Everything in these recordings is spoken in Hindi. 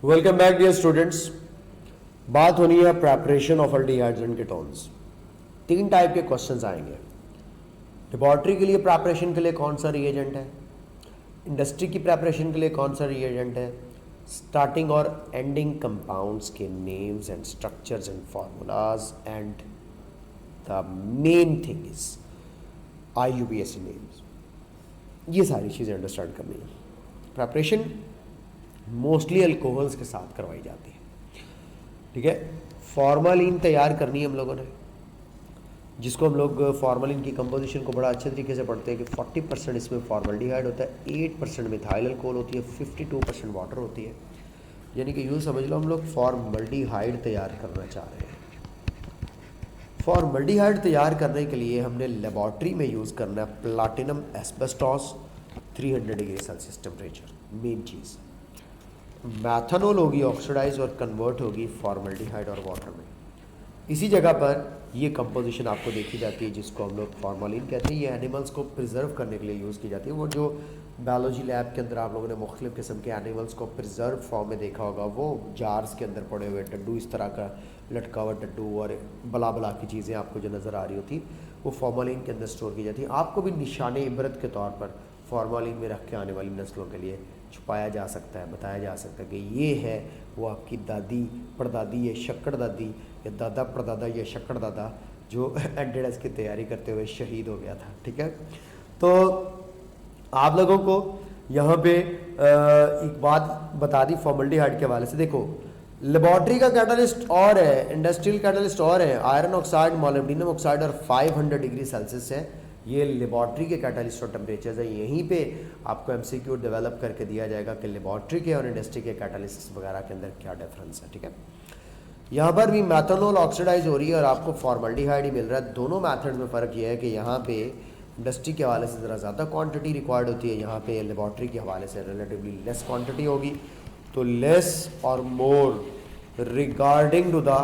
Welcome back dear students. बात होनी है preparation of aldehydes and ketones. तीन टाइप के क्वेश्चंस आएंगे। लेबोरेटरी के लिए प्रेपरेशन के लिए कौन सा रिएजेंट है, इंडस्ट्री की प्रेपरेशन के लिए कौन सा रिएजेंट है, स्टार्टिंग और एंडिंग कंपाउंड्स के names and structures and formulas, and the main thing is IUPAC names. ये सारी चीज़ें अंडरस्टैंड करनी है। प्रेपरेशन मोस्टली अल्कोहल्स के साथ करवाई जाती है, ठीक है। फॉर्मालिन तैयार करनी है हम लोगों ने, जिसको हम लोग फॉर्मालिन की कंपोजिशन को बड़ा अच्छे तरीके से पढ़ते हैं कि 40% इसमें फॉर्मल्डिहाइड होता है, 8% मिथाइल अल्कोहल होती है, 52% वाटर होती है। यानी कि यूँ समझ लो हम लोग फॉर्मल्डिहाइड तैयार करना चाह रहे हैं। फॉर्मल्डिहाइड तैयार करने के लिए हमने लेबॉरेटरी में यूज़ करना है platinum asbestos 300 degree Celsius temperature, main चीज़। मैथनॉल होगी ऑक्सीडाइज और कन्वर्ट होगी फॉर्मल्डिहाइड और वाटर में। इसी जगह पर ये कंपोजिशन आपको देखी जाती है जिसको हम लोग फॉर्मालिन कहते हैं। ये एनिमल्स को प्रिजर्व करने के लिए यूज़ की जाती है। वो जो बायोलॉजी लैब के अंदर आप लोगों ने मुख्तलिफ़ किस्म के एनिमल्स को प्रिजर्व फॉर्म में देखा होगा, वो जार्स के अंदर पड़े हुए डड्डू, इस तरह का लटका हुआ डड्डू और बला बला की चीज़ें आपको जो नज़र आ रही होती, वो फॉर्मालिन के अंदर स्टोर की जाती है। आपको भी निशान इबरत के तौर पर फॉर्मालिन में रख के आने वाली नस्लों के लिए छुपाया जा सकता है, बताया जा सकता है कि ये है वो आपकी दादी परदादी या शक्कर दादी या दादा परदादा या शक्कर दादा जो एनडीएस की तैयारी करते हुए शहीद हो गया था, ठीक है। तो आप लोगों को यहाँ पे एक बात बता दी फॉर्मल्डिहाइड के हवाले से। देखो, लेबॉरेटरी का कैटलिस्ट और है, इंडस्ट्रियल कैटलिस्ट और है, आयरन ऑक्साइड, मोलिब्डेनम ऑक्साइड और 500 डिग्री सेल्सियस है। ये लेबॉरेटरी के कैटलिस्ट और टेम्परेचर्स है। यहीं पे आपको MCQ डेवलप करके दिया जाएगा कि लेबॉरेटरी के और इंडस्ट्री के कैटलिस्ट वगैरह के अंदर क्या डिफरेंस है, ठीक है। यहाँ पर भी मैथनॉल ऑक्सीडाइज हो रही है और आपको फॉर्मल्डिहाइड ही मिल रहा है। दोनों मैथड में फ़र्क ये है कि यहाँ पे इंडस्ट्री के हवाले से ज़रा ज़्यादा क्वांटिटी रिक्वायर्ड होती है, यहाँ पे लेबॉरेटरी के हवाले से रिलेटिवली लेस क्वांटिटी होगी। तो लेस और मोर रिगार्डिंग टू द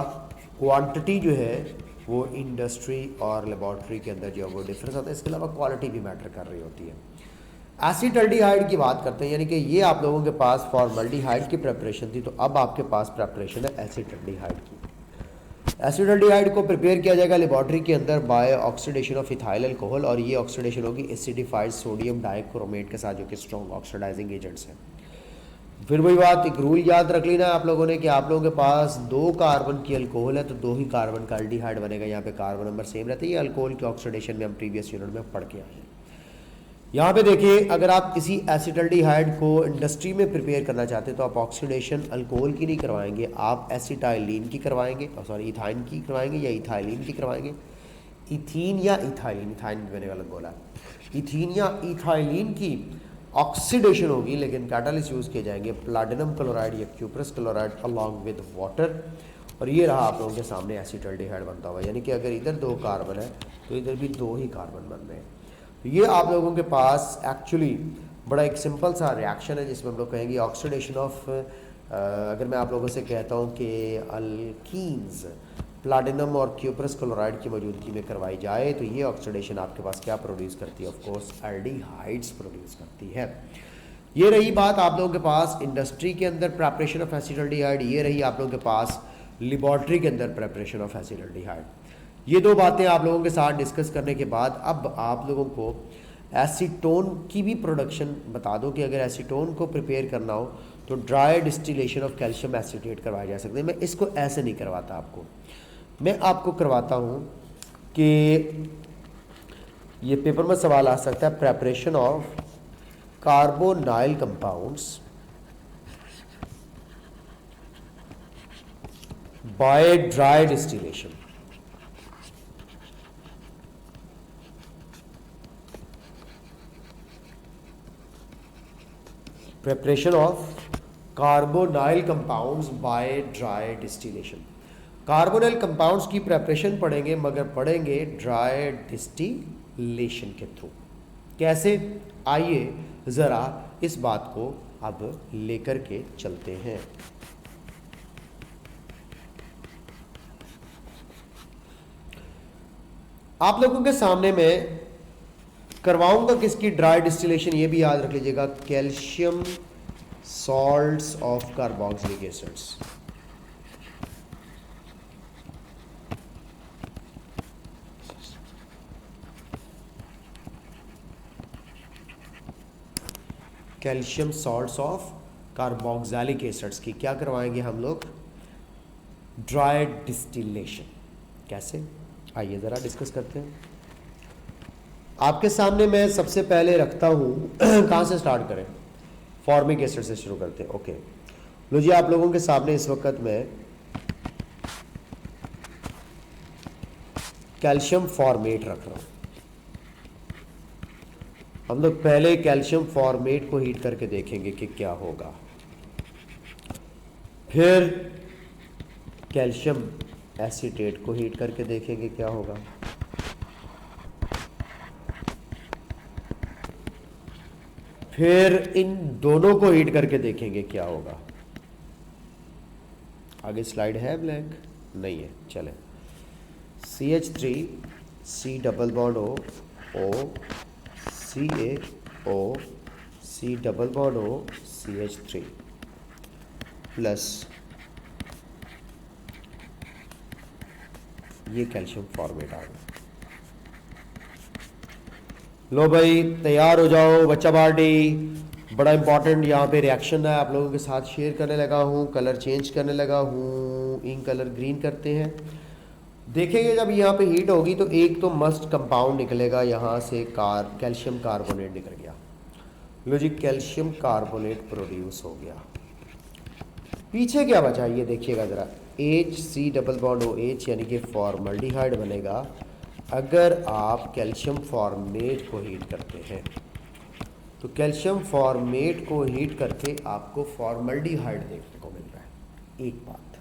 क्वांटिटी जो है वो इंडस्ट्री और लेबॉरेटरी के अंदर जो है वो डिफरेंस आता है। इसके अलावा क्वालिटी भी मैटर कर रही होती है। एसिटल्डिहाइड की बात करते हैं, यानी कि ये आप लोगों के पास फॉर्मल्डिहाइड की प्रेपरेशन थी, तो अब आपके पास प्रेपरेशन है एसिटल्डिहाइड की। एसिटल्डिहाइड को प्रिपेयर किया जाएगा लेबॉरेटरी के अंदर by oxidation of ethyl alcohol, और ये ऑक्सीडेशन होगी एसिडिफाइड सोडियम डाइक्रोमेट के साथ, जो कि स्ट्रॉन्ग ऑक्सीडाइजिंग एजेंट्स हैं। फिर वही बात, एक रूल याद रख लेना आप लोगों ने कि आप लोगों के पास 2 कार्बन की अल्कोहल है तो 2 ही कार्बन का अल्डिहाइड बनेगा। यहाँ पे कार्बन नंबर सेम रहता है। ये अल्कोहल के ऑक्सीडेशन में हम प्रीवियस यूनिट में पढ़ के आए हैं। यहाँ पे देखिए, अगर आप किसी एसिटल्डिहाइड को इंडस्ट्री में प्रिपेयर करना चाहते हैं तो आप ऑक्सीडेशन अल्कोहल की नहीं करवाएंगे, आप एसिटाइलिन की करवाएंगे, सॉरी इथाइन की करवाएंगे या इथाइलिन की करवाएंगे। इथीन या इथाइलिन, इथाइन मैंने गलत बोला, इथीन या इथाइलिन की ऑक्सीडेशन होगी, लेकिन कैटालिस्ट यूज़ किए जाएंगे प्लैटिनम क्लोराइड या cuprous chloride along with water. और ये रहा आप लोगों के सामने एसिटल्डिहाइड बनता हुआ। यानी कि अगर इधर 2 कार्बन है तो इधर भी 2 ही कार्बन बन रहे हैं। तो ये आप लोगों के पास एक्चुअली बड़ा एक सिंपल सा रिएक्शन है जिसमें हम लोग कहेंगे ऑक्सीडेशन ऑफ, अगर मैं आप लोगों से कहता हूँ कि अल्कीन्स प्लैटिनम और क्यूप्रस क्लोराइड की मौजूदगी में करवाई जाए तो ये ऑक्सीडेशन आपके पास क्या प्रोड्यूस करती है, ऑफ कोर्स एल्डिहाइड्स प्रोड्यूस करती है। ये रही बात आप लोगों के पास इंडस्ट्री के अंदर प्रेपरेशन ऑफ एसिटल्डिहाइड, ये रही आप लोगों के पास लेबॉरेटरी के अंदर प्रेपरेशन ऑफ एसिटल्डिहाइड। ये 2 बातें आप लोगों के साथ डिस्कस करने के बाद अब आप लोगों को एसीटोन की भी प्रोडक्शन बता दो कि अगर एसीटोन को प्रिपेयर करना हो तो dry distillation of calcium acetate करवाया जा सकता है। मैं इसको ऐसे नहीं करवाता आपको, मैं आपको करवाता हूँ कि ये पेपर में सवाल आ सकता है, preparation of carbonyl compounds by dry distillation. Preparation of carbonyl compounds by dry distillation. Carbonyl compounds की प्रेपरेशन पढ़ेंगे, मगर पढ़ेंगे ड्राई डिस्टिलेशन के थ्रू। कैसे, आइए ज़रा इस बात को अब लेकर के चलते हैं। आप लोगों के सामने मैं करवाऊंगा किसकी ड्राई डिस्टिलेशन, ये भी याद रख लीजिएगा, calcium salts of carboxylic acids. Calcium salts of carboxylic acids की क्या करवाएंगे हम लोग? Dry distillation. कैसे? आइए ज़रा डिस्कस करते हैं। आपके सामने मैं सबसे पहले रखता हूँ कहाँ से स्टार्ट करें? फॉर्मिक एसिड से शुरू करते हैं। ओके, लो जी, आप लोगों के सामने इस वक्त मैं कैल्शियम फॉर्मेट रख रहा हूँ। हम लोग पहले कैल्शियम फॉर्मेट को हीट करके देखेंगे कि क्या होगा, फिर कैल्शियम एसीटेट को हीट करके देखेंगे क्या होगा, फिर इन दोनों को हीट करके देखेंगे क्या होगा। आगे स्लाइड है ब्लैंक? नहीं है, चले। CH3 C double bond O CaO C double bond O CH3 plus ये कैल्शियम फॉर्मेट आ गया। लो भाई, तैयार हो जाओ बच्चा पार्टी। बड़ा इंपॉर्टेंट यहाँ पे रिएक्शन है, आप लोगों के साथ शेयर करने लगा हूँ। कलर चेंज करने लगा हूँ, इंक कलर ग्रीन करते हैं। देखेंगे जब यहाँ पे हीट होगी तो एक तो मस्ट कंपाउंड निकलेगा, यहाँ से कैल्शियम कार्बोनेट निकल गया। लो जी, कैल्शियम कार्बोनेट प्रोड्यूस हो गया। पीछे क्या बचा ये देखिएगा ज़रा, HC डबल बॉन्ड OH यानी कि फॉर्मल्डिहाइड बनेगा अगर आप कैल्शियम फॉर्मेट को हीट करते हैं। तो कैल्शियम फॉर्मेट को हीट करके आपको फॉर्मल्डिहाइड देखने को मिल रहा है, एक बात।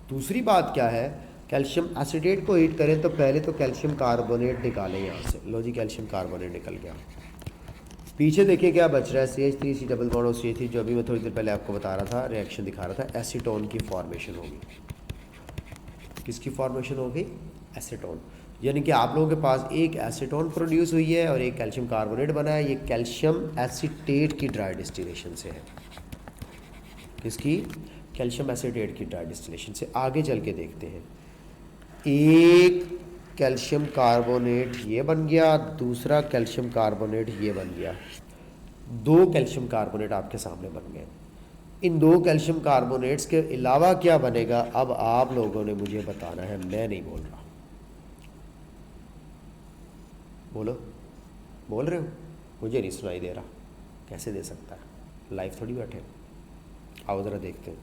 दूसरी बात क्या है, कैल्शियम एसिटेट को हीट करें तो पहले तो कैल्शियम कार्बोनेट निकालें यहाँ से। लो जी, कैल्शियम कार्बोनेट निकल गया। पीछे देखिए क्या बच रहा है, CH3 C double bond OCH3, जो अभी मैं थोड़ी देर पहले आपको बता रहा था, रिएक्शन दिखा रहा था, एसीटोन की फॉर्मेशन होगी। किसकी फॉर्मेशन होगी? एसीटोन। यानी कि आप लोगों के पास एक एसीटोन प्रोड्यूस हुई है और एक कैल्शियम कार्बोनेट बना है। ये कैल्शियम एसीटेट की ड्राई डिस्टिलेशन से है। किसकी? कैल्शियम एसीटेट की ड्राई डिस्टिलेशन से। आगे चल के देखते हैं, एक कैल्शियम कार्बोनेट ये बन गया, दूसरा कैल्शियम कार्बोनेट ये बन गया। दो कैल्शियम कार्बोनेट आपके सामने बन गए। इन दो कैल्शियम कार्बोनेट्स के अलावा क्या बनेगा अब आप लोगों ने मुझे बताना है, मैं नहीं बोल रहा। बोलो, बोल रहे हो? मुझे नहीं सुनाई दे रहा। कैसे दे सकता है, लाइव थोड़ी बैठे। आओ ज़रा देखते हैं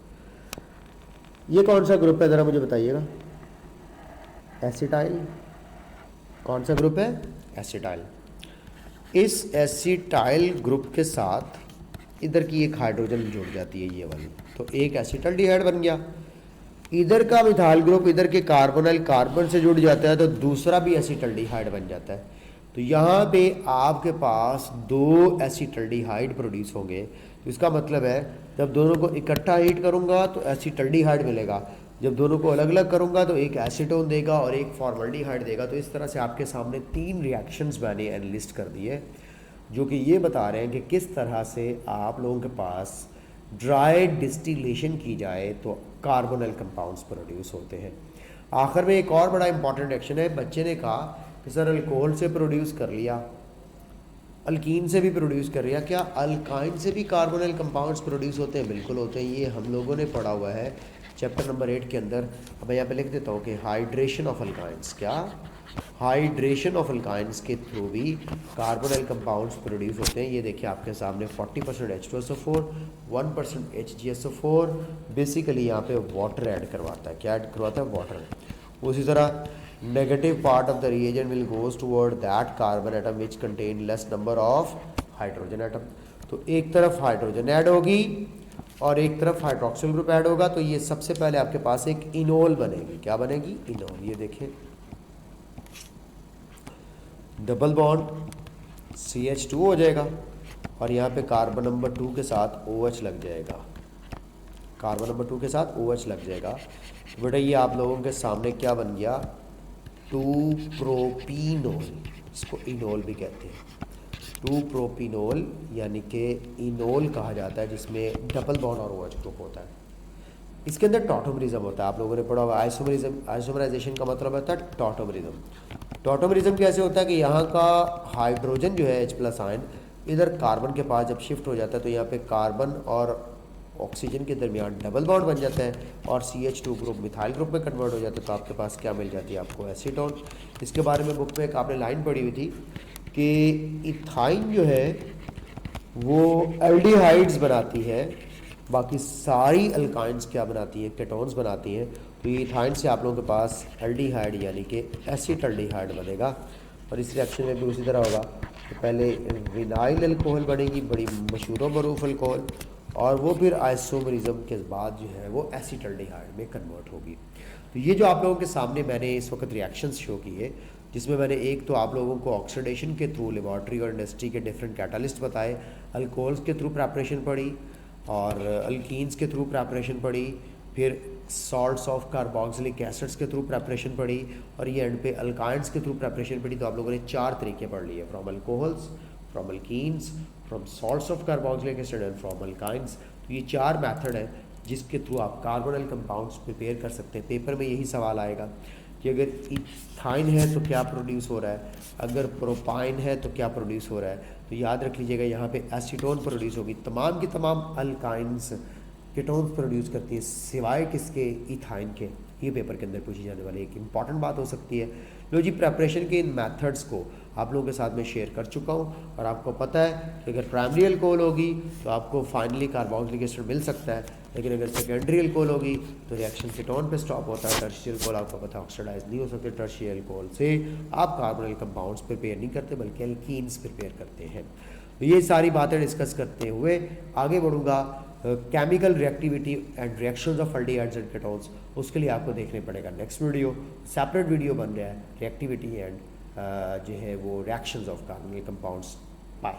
ये कौन सा ग्रुप है, ज़रा मुझे बताइएगा। एसिटाइल। कौन सा ग्रुप है? एसिटाइल। इस एसिटाइल ग्रुप के साथ इधर की एक हाइड्रोजन जुड़ जाती है, ये वाली, तो एक एसिटाल्डिहाइड बन गया। इधर का मिथाइल ग्रुप इधर के कार्बोनाइल कार्बन से जुड़ जाता है तो दूसरा भी एसिटाल्डिहाइड बन जाता है। तो यहाँ पे आपके पास दो एसिटाल्डिहाइड प्रोड्यूस होंगे। तो इसका मतलब है जब दोनों को इकट्ठा हीट करूँगा तो एसिटाल्डिहाइड मिलेगा, जब दोनों को अलग अलग करूँगा तो एक एसीटोन देगा और एक फॉर्मल्डिहाइड देगा। तो इस तरह से आपके सामने तीन रिएक्शंस मैंने एनालिस्ट कर दिए जो कि ये बता रहे हैं कि किस तरह से आप लोगों के पास ड्राई डिस्टिलेशन की जाए तो कार्बोनिल कंपाउंड्स प्रोड्यूस होते हैं। आखिर में एक और बड़ा इंपॉर्टेंट रिएक्शन है। बच्चे ने कहा कि सर अल्कोहल से प्रोड्यूस कर लिया, अल्कीन से भी प्रोड्यूस कर लिया, क्या अल्काइन से भी कार्बोनिल कंपाउंड्स प्रोड्यूस होते हैं? बिल्कुल होते हैं। ये हम लोगों ने पढ़ा हुआ है चैप्टर नंबर 8 के अंदर। अब मैं यहाँ पे लिख देता हूँ कि हाइड्रेशन ऑफ अल्काइंस, क्या हाइड्रेशन ऑफ अल्काइंस के थ्रू भी कार्बोनिल कंपाउंड्स प्रोड्यूस होते हैं। ये देखिए आपके सामने 40% H2SO4, 1% HgSO4 बेसिकली यहाँ पे वाटर ऐड करवाता है। क्या ऐड करवाता है? वाटर। उसी तरह negative part of the reagent will goes toward that carbon atom which contain less number of hydrogen atom. तो एक तरफ हाइड्रोजन ऐड होगी और एक तरफ हाइड्रोक्सिल ग्रुप ऐड होगा, तो ये सबसे पहले आपके पास एक इनोल बनेगी। क्या बनेगी? इनोल। ये देखें डबल बॉन्ड CH2 हो जाएगा और यहाँ पे कार्बन नंबर 2 के साथ OH लग जाएगा। कार्बन नंबर 2 के साथ OH लग जाएगा। बेटा ये आप लोगों के सामने क्या बन गया? 2 प्रोपीनोल, इसको इनोल भी कहते हैं। टू प्रोपिनोल यानी कि इनोल कहा जाता है, जिसमें डबल बॉन्ड और OH ग्रुप होता है। इसके अंदर टॉटोमरिज्म होता है, आप लोगों ने पढ़ा होगा। आइसोमराइजेशन का मतलब होता है टॉटोमरिज्म। टॉटोमरिज्म कैसे होता है कि यहाँ का हाइड्रोजन जो है H+ आयन इधर कार्बन के पास जब शिफ्ट हो जाता है तो यहाँ पे कार्बन और ऑक्सीजन के दरमियान डबल बॉन्ड बन जाता है और CH2 ग्रुप मिथाइल ग्रुप में कन्वर्ट हो जाता है, तो आपके पास क्या मिल जाती है, आपको एसीटोन। इसके बारे में बुक में एक आपने लाइन पढ़ी हुई थी कि इथाइन जो है वो एल्डिहाइड्स बनाती है, बाकी सारी अल्काइंस क्या बनाती हैं, केटोन्स बनाती हैं। तो ये इथाइन से आप लोगों के पास एल्डिहाइड यानी कि एसिटल्डिहाइड बनेगा। और इस रिएक्शन में भी उसी तरह होगा, तो पहले विनाइल अल्कोहल बनेगी, बड़ी मशहूर मरूफ अल्कोहल, और वो फिर आइसोमरिज्म के बाद जो है वो एसिटल्डिहाइड में कन्वर्ट होगी। तो ये जो आप लोगों के सामने मैंने इस वक्त रिएक्शंस शो की है, जिसमें मैंने एक तो आप लोगों को ऑक्सीडेशन के थ्रू लेबॉर्ट्री और इंडस्ट्री के डिफरेंट कैटालिस्ट बताए, अल्कोहल्स के थ्रू प्रेपरेशन पढ़ी और अल्कीन्स के थ्रू प्रेपरेशन पढ़ी, फिर सॉल्ट्स ऑफ कार्बोक्सिलिक एसिड्स के थ्रू प्रेपरेशन पढ़ी, और ये एंड पे अल्काइंस के थ्रू प्रेपरेशन पढ़ी। तो आप लोगों ने 4 तरीके पढ़ लिए, from alcohols, from alkenes, from salts of carboxylic acid and from alkynes. तो ये 4 मेथड है जिसके थ्रू आप कार्बोनिल कंपाउंड्स प्रिपेयर कर सकते हैं। पेपर में यही सवाल आएगा कि अगर इथाइन है तो क्या प्रोड्यूस हो रहा है, अगर प्रोपाइन है तो क्या प्रोड्यूस हो रहा है। तो याद रख लीजिएगा यहाँ पे एसीटोन प्रोड्यूस होगी, तमाम की तमाम अल्काइंस कीटोन्स प्रोड्यूस करती है सिवाय किसके, इथाइन के। ये पेपर के अंदर पूछी जाने वाली एक इंपॉर्टेंट बात हो सकती है। लो जी, प्रेपरेशन के इन मेथड्स को आप लोगों के साथ में शेयर कर चुका हूँ, और आपको पता है कि अगर प्राइमरी अल्कोहल होगी तो आपको फाइनली कार्बोक्सिलिक एसिड मिल सकता है, लेकिन अगर सेकेंडरी अल्कोहल होगी तो रिएक्शन कीटोन पे स्टॉप होता है। टर्शियरी अल्कोहल आपको पता है ऑक्सीडाइज नहीं हो सकते, टर्शियरी अल्कोहल से आप कार्बोनिल कंपाउंड्स प्रिपेयर नहीं करते बल्कि एल्कीन्स प्रिपेयर करते हैं। तो ये सारी बातें डिस्कस करते हुए आगे बढ़ूँगा। Chemical reactivity and reactions of aldehydes and ketones, उसके लिए आपको देखने पड़ेगा नेक्स्ट वीडियो। सेपरेट वीडियो बन रहा है रिएक्टिविटी एंड जो है वो reactions of carbonyl compounds. Bye.